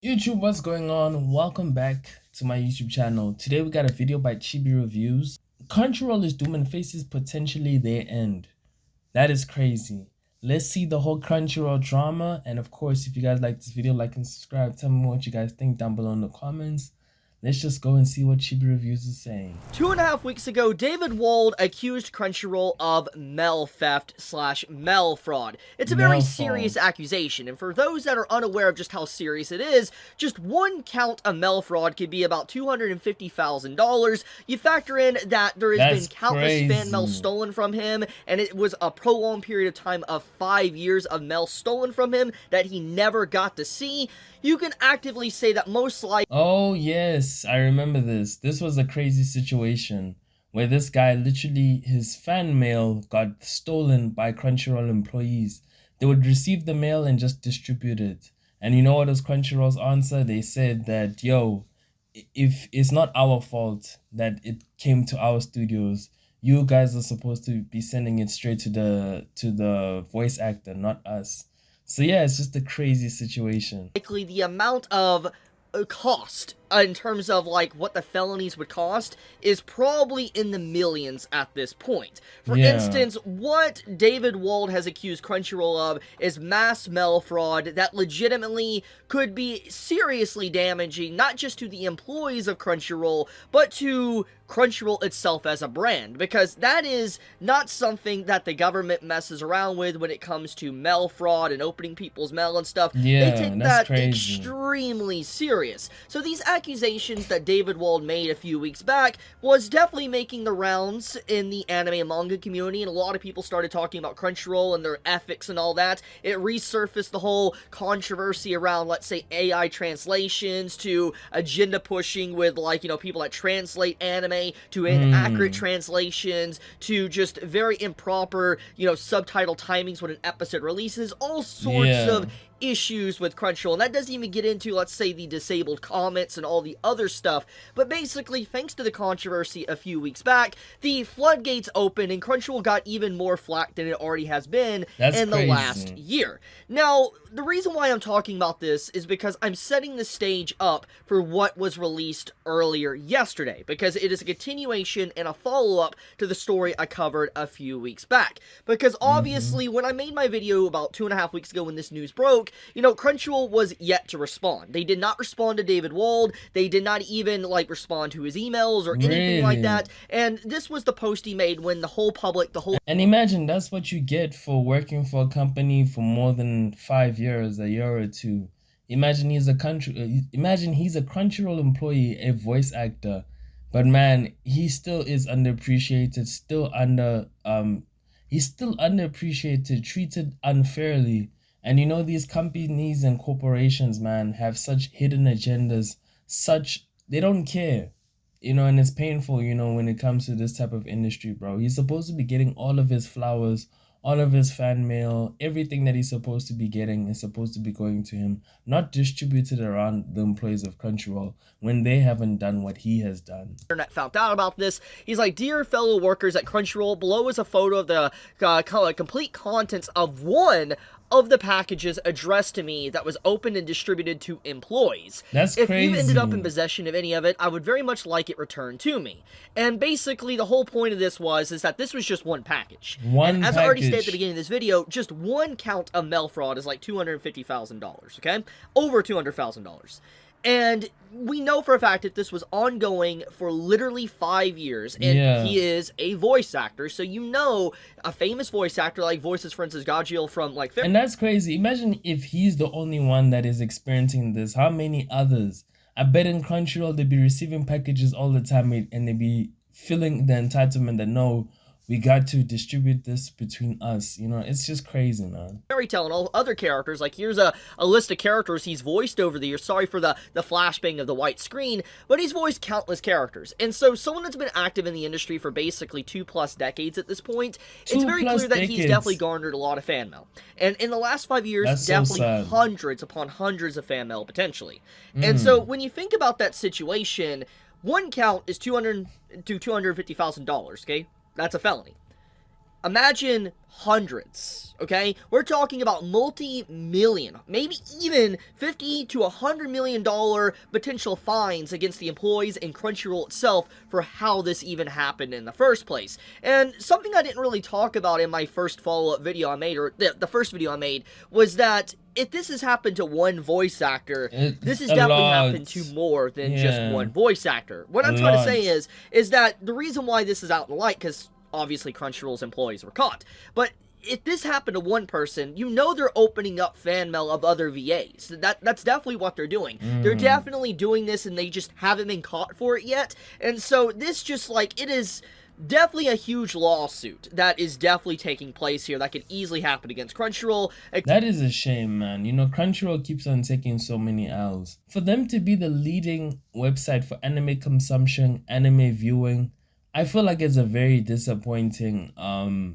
YouTube, what's going on? Welcome back to my YouTube channel. Today we got a video by Chibi Reviews. Crunchyroll is doom and faces potentially their end. That is crazy. Let's see the whole Crunchyroll drama. And of course, if you guys like this video, like and subscribe. Tell me what you guys think down below in the comments. Let's just go and see what Chibi Reviews is saying. 2.5 weeks ago, David Wald accused Crunchyroll of mail theft / mail fraud. It's a very serious accusation, and for those that are unaware of just how serious it is, just one count of mail fraud could be about $250,000. You factor in that there has been countless fan mail stolen from him, and it was a prolonged period of time of 5 years of mail stolen from him that he never got to see. You can actively say that most likely— Oh yes, I remember this. This was a crazy situation where this guy literally, his fan mail got stolen by Crunchyroll employees. They would receive the mail and just distribute it. And you know what was Crunchyroll's answer? They said that, yo, if it's not our fault that it came to our studios, you guys are supposed to be sending it straight to the voice actor, not us. So yeah, it's just a crazy situation. Likely the amount of cost in terms of like what the felonies would cost is probably in the millions at this point. For instance, what David Wald has accused Crunchyroll of is mass mail fraud that legitimately could be seriously damaging not just to the employees of Crunchyroll but to Crunchyroll itself as a brand, because that is not something that the government messes around with when it comes to mail fraud and opening people's mail and stuff. They take that extremely serious. So these accusations that David Wald made a few weeks back was definitely making the rounds in the anime and manga community, and a lot of people started talking about Crunchyroll and their ethics and all that. It resurfaced the whole controversy around, let's say, AI translations to agenda pushing with, like, people that translate anime to inaccurate translations to just very improper, subtitle timings when an episode releases, all sorts of issues with Crunchyroll, and that doesn't even get into, let's say, the disabled comments and all the other stuff. But basically, thanks to the controversy a few weeks back, the floodgates opened and Crunchyroll got even more flack than it already has been in the last year. Now, the reason why I'm talking about this is because I'm setting the stage up for what was released earlier yesterday, because it is a continuation and a follow-up to the story I covered a few weeks back. Because obviously, when I made my video about 2.5 weeks ago when this news broke, Crunchyroll was yet to respond. They did not respond to David Wald. They did not even, respond to his emails or anything like that. And this was the post he made when the whole public, And imagine that's what you get for working for a company for more than 5 years, a year or two. Imagine he's a Crunchyroll employee, a voice actor. But man, he still is underappreciated, he's still underappreciated, treated unfairly. And these companies and corporations, man, have such hidden agendas, they don't care, and it's painful, when it comes to this type of industry, bro. He's supposed to be getting all of his flowers, all of his fan mail, everything that he's supposed to be getting is supposed to be going to him, not distributed around the employees of Crunchyroll when they haven't done what he has done. Internet found out about this. He's like, "Dear fellow workers at Crunchyroll, below is a photo of the complete contents of one of the packages addressed to me that was opened and distributed to employees. That's crazy. If you ended up in possession of any of it, I would very much like it returned to me." And basically, the whole point of this is that this was just one package. And as I already stated at the beginning of this video, just one count of mail fraud is like $250,000, okay? Over $200,000. And we know for a fact that this was ongoing for literally 5 years, and he is a voice actor, so a famous voice actor like voices, for instance, Gajiel from and that's crazy. Imagine if he's the only one that is experiencing this. How many others? I bet in Crunchyroll they'd be receiving packages all the time, and they'd be feeling the entitlement that no, we got to distribute this between us. It's just crazy, man. Fairy Tail and all other characters. Like, here's a list of characters he's voiced over the years. Sorry for the flashbang of the white screen, but he's voiced countless characters. And so, someone that's been active in the industry for basically 2+ decades at this point, it's very clear that he's definitely garnered a lot of fan mail. And in the last 5 years, definitely hundreds upon hundreds of fan mail, potentially. And so, when you think about that situation, one count is $200,000 to $250,000, okay? That's a felony. Imagine hundreds, okay? We're talking about multi-million, maybe even 50 to $100 million potential fines against the employees and Crunchyroll itself for how this even happened in the first place. And something I didn't really talk about in my first follow-up video I made, or the first video I made, was that if this has happened to one voice actor, this has definitely happened to more than just one voice actor. What I'm trying to say is that the reason why this is out in the light, because obviously Crunchyroll's employees were caught, but if this happened to one person, you know they're opening up fan mail of other VAs. That's definitely what they're doing. They're definitely doing this, and they just haven't been caught for it yet. And so this just, like, it is definitely a huge lawsuit that is definitely taking place here that could easily happen against Crunchyroll. That is a shame, man. You know, Crunchyroll keeps on taking so many L's. For them to be the leading website for anime consumption, anime viewing, I feel like it's a very disappointing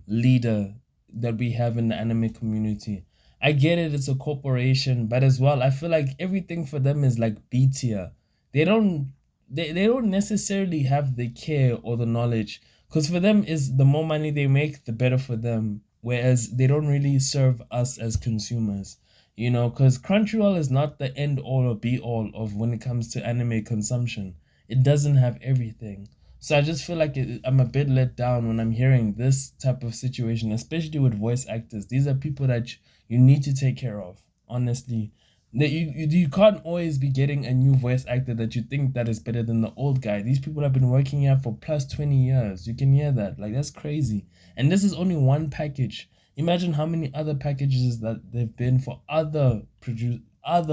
leader that we have in the anime community. I get it, it's a corporation, but as well, I feel like everything for them is like B tier. They don't they don't necessarily have the care or the knowledge, because for them is the more money they make, the better for them. Whereas they don't really serve us as consumers. You know, because Crunchyroll is not the end all or be all of when it comes to anime consumption. It doesn't have everything. So I just feel like I'm a bit let down when I'm hearing this type of situation, especially with voice actors. These are people that you need to take care of, honestly. That you can't always be getting a new voice actor that you think that is better than the old guy. These people have been working here for plus 20 years. You can hear that. Like, that's crazy. And this is only one package. Imagine how many other packages that they've been for other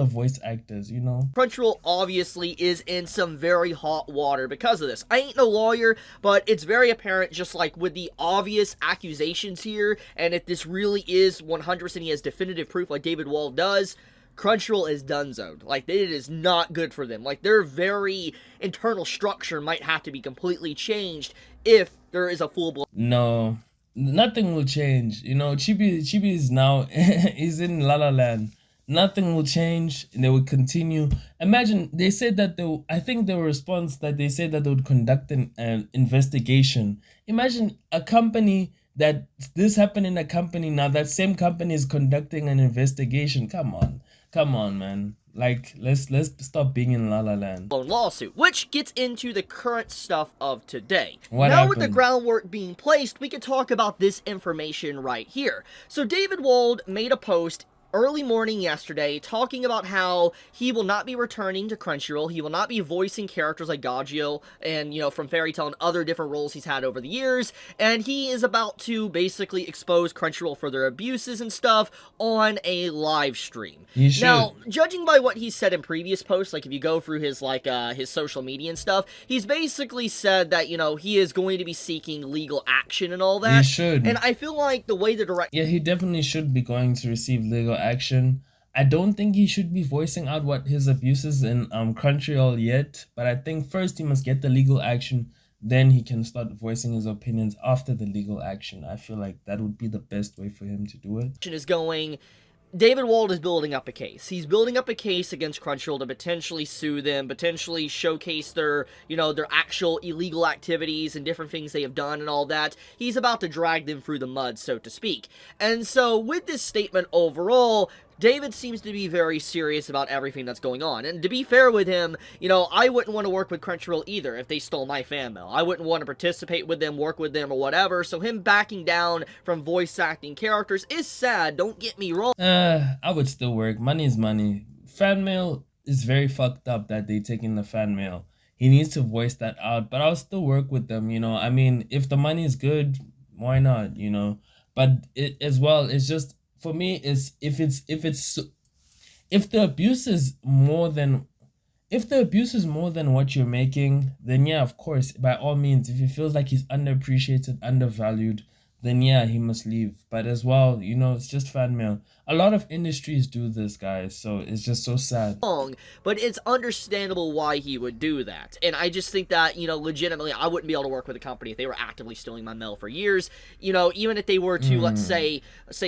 voice actors, you know? Crunchyroll obviously is in some very hot water because of this. I ain't no lawyer, but it's very apparent, just like with the obvious accusations here, and if this really is 100% he has definitive proof like David Wald does, Crunchyroll is donezoed. Like, it is not good for them. Like, their very internal structure might have to be completely changed if there is a full-blown... No, nothing will change. You know, Chibi is now, he's in La La Land. Nothing will change, and they will continue. Imagine, they said that I think the response that they said that they would conduct an investigation. Imagine a company that this happened in a company, now that same company is conducting an investigation. Come on, man. Like, let's stop being in La La Land. Lawsuit, which gets into the current stuff of today. What now happened? With the groundwork being placed, we can talk about this information right here. So David Wald made a post early morning yesterday talking about how he will not be returning to Crunchyroll. He will not be voicing characters like Gagio and, you know, from Fairy Tail and other different roles he's had over the years, and he is about to basically expose Crunchyroll for their abuses and stuff on a live stream. Now, judging by what he said in previous posts, like if you go through his his social media and stuff, he's basically said that, you know, he is going to be seeking legal action and all that. He should. And I feel like the way the Yeah, he definitely should be going to receive legal action. I don't think he should be voicing out what his abuses in Crunchyroll yet, but I think first he must get the legal action, then he can start voicing his opinions after the legal action. I feel like that would be the best way for him to do it. Is going... David Wald is building up a case. He's building up a case against Crunchyroll to potentially sue them, potentially showcase their, you know, their actual illegal activities and different things they have done and all that. He's about to drag them through the mud, so to speak. And so, with this statement overall, David seems to be very serious about everything that's going on. And to be fair with him, you know, I wouldn't want to work with Crunchyroll either if they stole my fan mail. I wouldn't want to participate with them, work with them, or whatever. So him backing down from voice acting characters is sad, don't get me wrong. I would still work. Money is money. Fan mail is very fucked up that they taking the fan mail. He needs to voice that out, but I'll still work with them, you know. I mean, if the money is good, why not, you know? But it as well, it's just, for me, is if the abuse is more than what you're making, then yeah, of course, by all means, if he feels like he's underappreciated, undervalued, then yeah, he must leave. But as well, you know, it's just fan mail. A lot of industries do this, guys, so it's just so sad. But it's understandable why he would do that. And I just think that, legitimately, I wouldn't be able to work with a company if they were actively stealing my mail for years. Even if they were to, let's say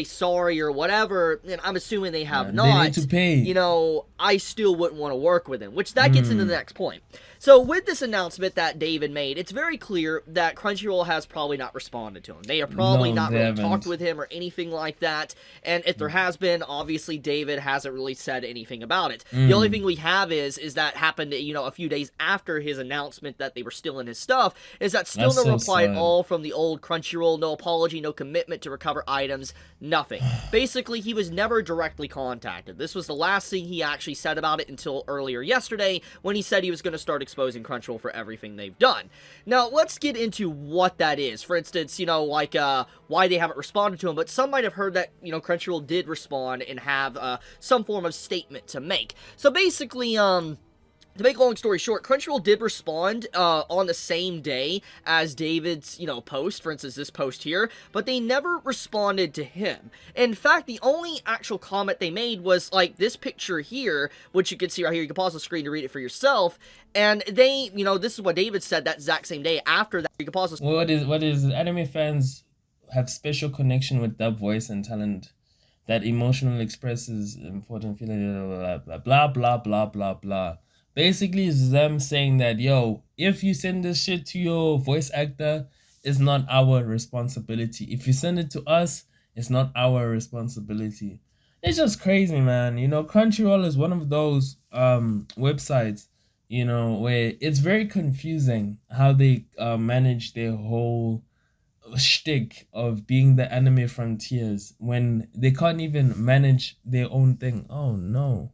sorry or whatever, and I'm assuming they have not. They need to pay. I still wouldn't want to work with them, which that gets into the next point. So with this announcement that David made, it's very clear that Crunchyroll has probably not responded to him. They have probably not really talked with him or anything like that. And if there has been, obviously David hasn't really said anything about it. The only thing we have is that happened, a few days after his announcement that they were stealing his stuff, is that still no reply at all from the old Crunchyroll, no apology, no commitment to recover items, nothing. Basically, he was never directly contacted. This was the last thing he actually said about it until earlier yesterday, when he said he was going to start exposing Crunchyroll for everything they've done. Now, let's get into what that is. For instance, why they haven't responded to him, but some might have heard that, Crunchyroll did respond and have some form of statement to make. So basically, to make a long story short, Crunchyroll did respond on the same day as David's, post, for instance, this post here, but they never responded to him. In fact, the only actual comment they made was, like, this picture here, which you can see right here. You can pause the screen to read it for yourself, and they, this is what David said that exact same day after that. You can pause the What is anime fans have special connection with dub voice and talent that emotional expresses important feelings, blah, blah, blah, blah, blah, blah. Basically, it's them saying that, yo, if you send this shit to your voice actor, it's not our responsibility. If you send it to us, it's not our responsibility. It's just crazy, man. Crunchyroll is one of those websites, where it's very confusing how they manage their whole shtick of being the anime frontiers when they can't even manage their own thing. Oh, no.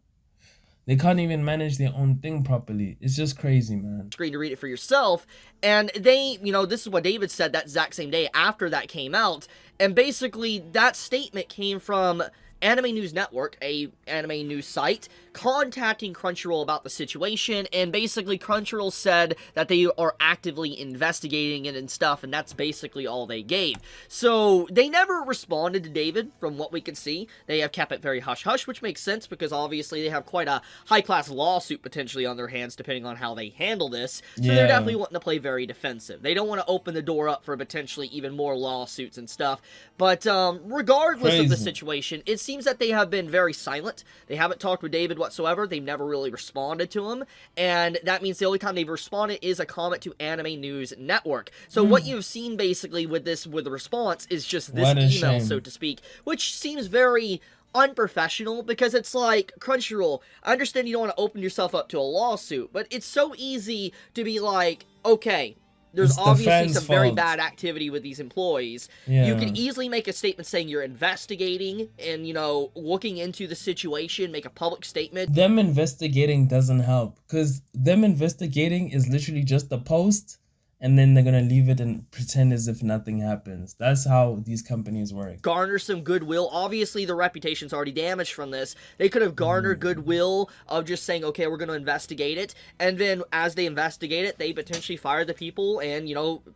They can't even manage their own thing properly. It's just crazy, man. Screen to read it for yourself. And they, this is what David said that exact same day after that came out. And basically, that statement came from Anime News Network, a anime news site, contacting Crunchyroll about the situation, and basically Crunchyroll said that they are actively investigating it and stuff, and that's basically all they gave. So, they never responded to David, from what we can see. They have kept it very hush-hush, which makes sense, because obviously they have quite a high-class lawsuit potentially on their hands, depending on how they handle this, so they're definitely wanting to play very defensive. They don't want to open the door up for potentially even more lawsuits and stuff, but regardless of the situation, it seems that they have been very silent. They haven't talked with David whatsoever. They've never really responded to him, and that means the only time they've responded is a comment to Anime News Network. So what you've seen basically with the response is just this email, so to speak, which seems very unprofessional, because it's like, Crunchyroll, I understand you don't want to open yourself up to a lawsuit, but it's so easy to be like, okay, there's obviously some very bad activity with these employees. You can easily make a statement saying you're investigating and, looking into the situation, make a public statement. Them investigating doesn't help, because them investigating is literally just a post, and then they're gonna leave it and pretend as if nothing happens. That's how these companies work. Garner some goodwill. Obviously, the reputation's already damaged from this. They could have garnered goodwill of just saying, okay, we're gonna investigate it, and then as they investigate it, they potentially fire the people, and,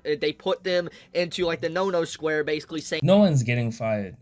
they put them into, like, the no-no square, basically saying... No one's getting fired.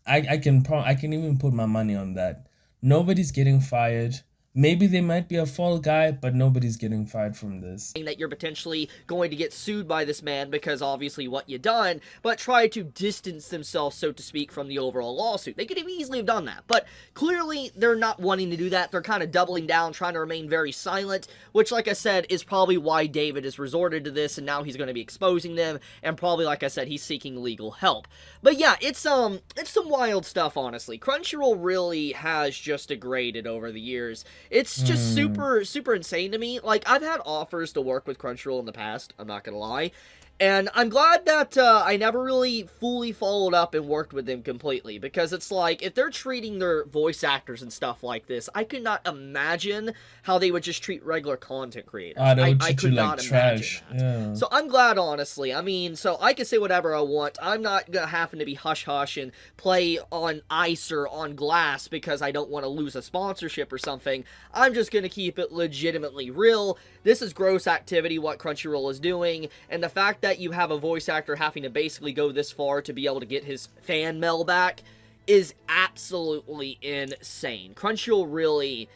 I can even put my money on that. Nobody's getting fired. Maybe they might be a fall guy, but nobody's getting fired from this. That you're potentially going to get sued by this man because obviously what you done, but try to distance themselves, so to speak, from the overall lawsuit. They could have easily have done that, but clearly they're not wanting to do that. They're kind of doubling down, trying to remain very silent, which, like I said, is probably why David has resorted to this, and now he's going to be exposing them, and probably, like I said, he's seeking legal help. But yeah, it's some wild stuff, honestly. Crunchyroll really has just degraded over the years. It's just super insane to me. Like, I've had offers to work with Crunchyroll in the past, I'm not gonna lie, and I'm glad that I never really fully followed up and worked with them completely, because it's like, if they're treating their voice actors and stuff like this, I could not imagine how they would just treat regular content creators. I could not imagine that. Yeah. So I'm glad, honestly. I mean, so I can say whatever I want. I'm not gonna happen to be hush-hush and play on ice or on glass because I don't want to lose a sponsorship or something. I'm just gonna keep it legitimately real. This is gross activity, what Crunchyroll is doing, and the fact that you have a voice actor having to basically go this far to be able to get his fan mail back is absolutely insane. Crunchyroll really,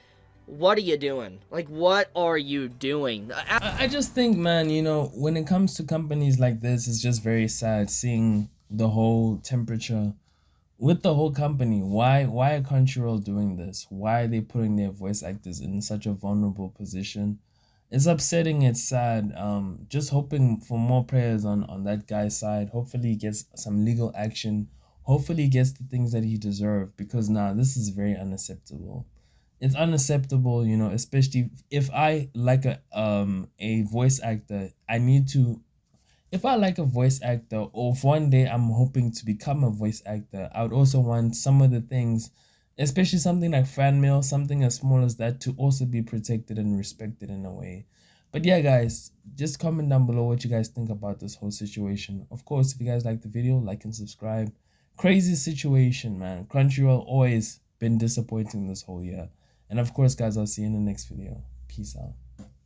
what are you doing? Like, what are you doing? I just think, man, you know, when it comes to companies like this, it's just very sad seeing the whole temperature with the whole company. Why are Crunchyroll doing this? Why are they putting their voice actors in such a vulnerable position? It's upsetting, it's sad. Just hoping for more prayers on that guy's side. Hopefully he gets some legal action. Hopefully he gets the things that he deserves, because now this is very unacceptable. It's unacceptable, you know, especially if I like a voice actor, I need to, if I like a voice actor, or if one day I'm hoping to become a voice actor, I would also want some of the things, especially something like fan mail, something as small as that, to also be protected and respected in a way. But yeah, guys, just comment down below what you guys think about this whole situation. Of course, if you guys like the video, like and subscribe. Crazy situation, man. Crunchyroll always been disappointing this whole year. And of course, guys, I'll see you in the next video. Peace out.